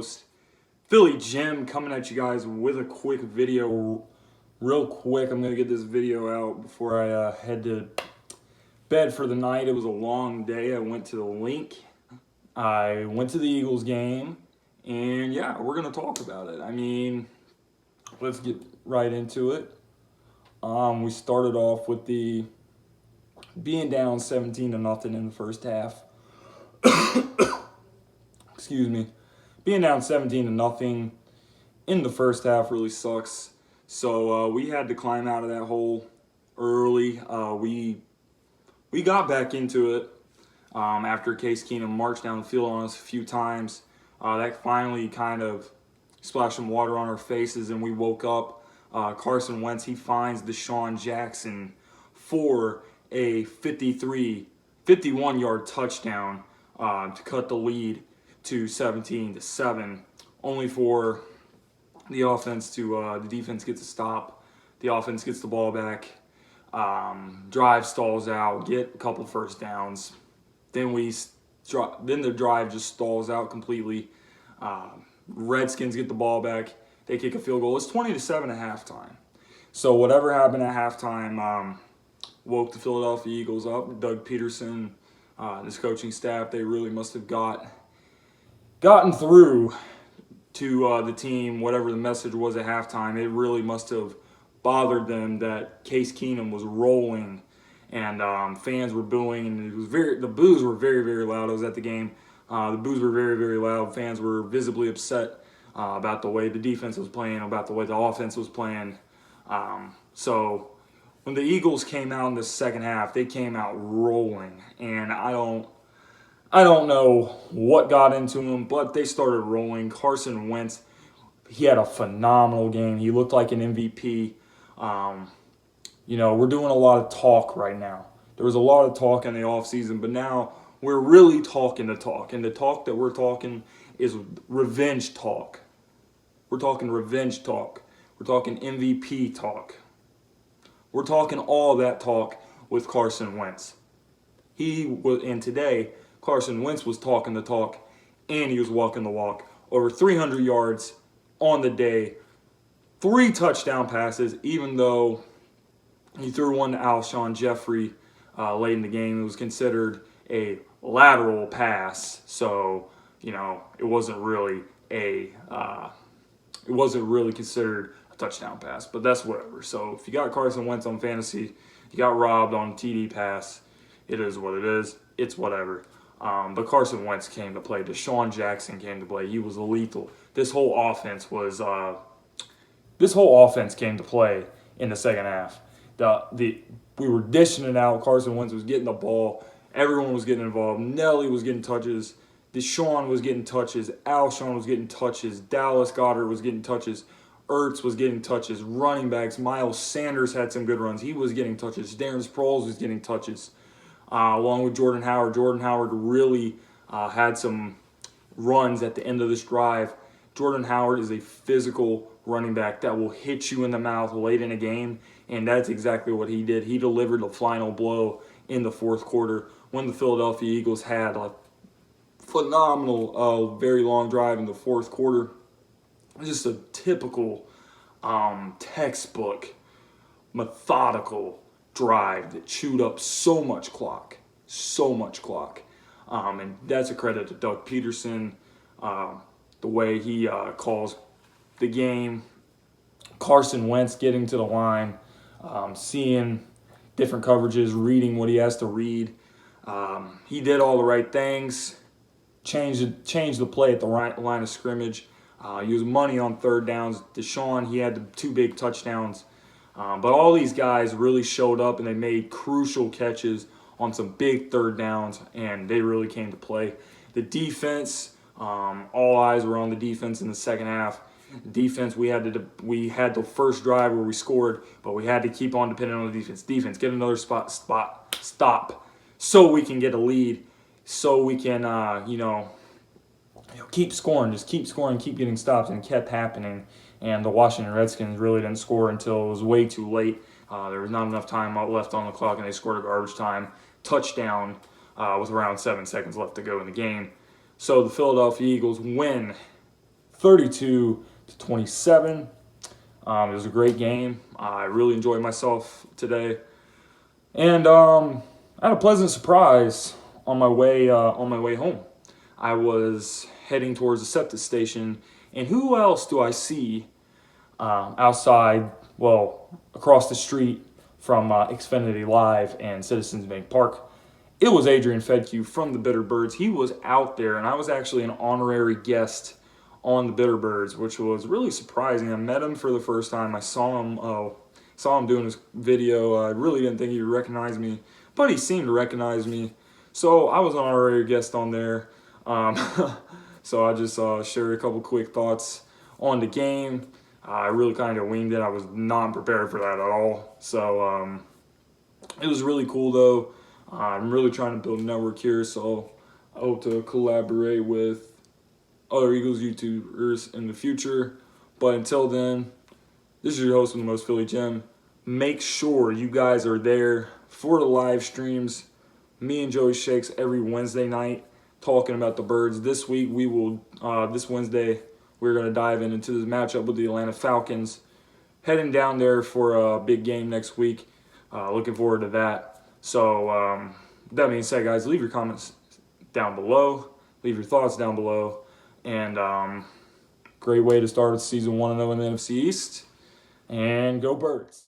host, Philly Jim, coming at you guys with a quick video. Real quick, I'm going to get this video out before I head to bed for the night. It was a long day. I went to the link. I went to the Eagles game. And yeah, we're going to talk about it. I mean, let's get right into it. We started off with the being down 17-0 in the first half. Excuse me. Being down 17-0 in the first half really sucks. So we had to climb out of that hole early. We got back into it after Case Keenum marched down the field on us a few times. That finally kind of splashed some water on our faces, and we woke up. Carson Wentz, he finds Deshaun Jackson for a 51-yard touchdown to cut the lead to 17-7, only for the defense gets a stop. The offense gets the ball back. Drive stalls out, get a couple first downs. Then the drive just stalls out completely. Redskins get the ball back. They kick a field goal. It's 20-7 at halftime. So whatever happened at halftime woke the Philadelphia Eagles up. Doug Peterson, his coaching staff, they really must have gotten through to the team, whatever the message was at halftime. It really must have bothered them that Case Keenum was rolling and fans were booing, and the boos were very, very loud. I was at the game. The boos were very, very loud. Fans were visibly upset about the way the defense was playing, about the way the offense was playing. So when the Eagles came out in the second half, they came out rolling, and I don't know what got into them, but they started rolling. Carson Wentz, he had a phenomenal game. He looked like an MVP. We're doing a lot of talk right now. There was a lot of talk in the offseason, but now we're really talking the talk. And the talk that we're talking is revenge talk. We're talking revenge talk. We're talking MVP talk. We're talking all that talk with Carson Wentz. And today, Carson Wentz was talking the talk, and he was walking the walk. Over 300 yards on the day, 3 touchdown passes, even though he threw one to Alshon Jeffrey late in the game. It was considered a lateral pass, so it wasn't really considered a touchdown pass. But that's whatever. So if you got Carson Wentz on fantasy, you got robbed on TD pass. It is what it is. It's whatever. But Carson Wentz came to play. Deshaun Jackson came to play. He was lethal. This whole offense came to play in the second half. We were dishing it out. Carson Wentz was getting the ball. Everyone was getting involved. Nelly was getting touches. Deshaun was getting touches. Alshon was getting touches. Dallas Goedert was getting touches. Ertz was getting touches. Running backs. Miles Sanders had some good runs. He was getting touches. Darren Sproles was getting touches. Along with Jordan Howard. Jordan Howard really had some runs at the end of this drive. Jordan Howard is a physical running back that will hit you in the mouth late in a game, and that's exactly what he did. He delivered the final blow in the fourth quarter when the Philadelphia Eagles had a phenomenal, very long drive in the fourth quarter. Just a typical textbook, methodical drive that chewed up so much clock. And that's a credit to Doug Peterson, the way he calls the game. Carson Wentz getting to the line, seeing different coverages, reading what he has to read. He did all the right things, changed the play at the right line of scrimmage. He was money on third downs. Deshaun, he had the 2 big touchdowns. But all these guys really showed up, and they made crucial catches on some big third downs, and they really came to play. The defense, all eyes were on the defense in the second half. Defense, we had the first drive where we scored, but we had to keep on depending on the defense. Defense, get another stop, so we can get a lead, so we can keep scoring, keep getting stops, and it kept happening. And the Washington Redskins really didn't score until it was way too late. There was not enough time left on the clock, and they scored a garbage time touchdown with around 7 seconds left to go in the game. So the Philadelphia Eagles win 32-27. It was a great game. I really enjoyed myself today, and I had a pleasant surprise on my way home. I was heading towards the septic station, and who else do I see outside? Well, across the street from Xfinity Live and Citizens Bank Park. It was Adrian Fedke from the Bitterbirds. He was out there, and I was actually an honorary guest on the Bitterbirds, which was really surprising. I met him for the first time. I saw him doing his video. I really didn't think he would recognize me, but he seemed to recognize me. So I was an honorary guest on there. So I just shared a couple quick thoughts on the game. I really kind of winged it. I was not prepared for that at all. So it was really cool, though. I'm really trying to build a network here, so I hope to collaborate with other Eagles YouTubers in the future. But until then, this is your host with the most, Philly Jim. Make sure you guys are there for the live streams. Me and Joey Shakes every Wednesday night talking about the Birds. This week we will, this Wednesday, we're going to dive into the matchup with the Atlanta Falcons. Heading down there for a big game next week. Looking forward to that. So, that being said, guys, leave your comments down below. Leave your thoughts down below. And great way to start season 1-0 in the NFC East. And go Birds.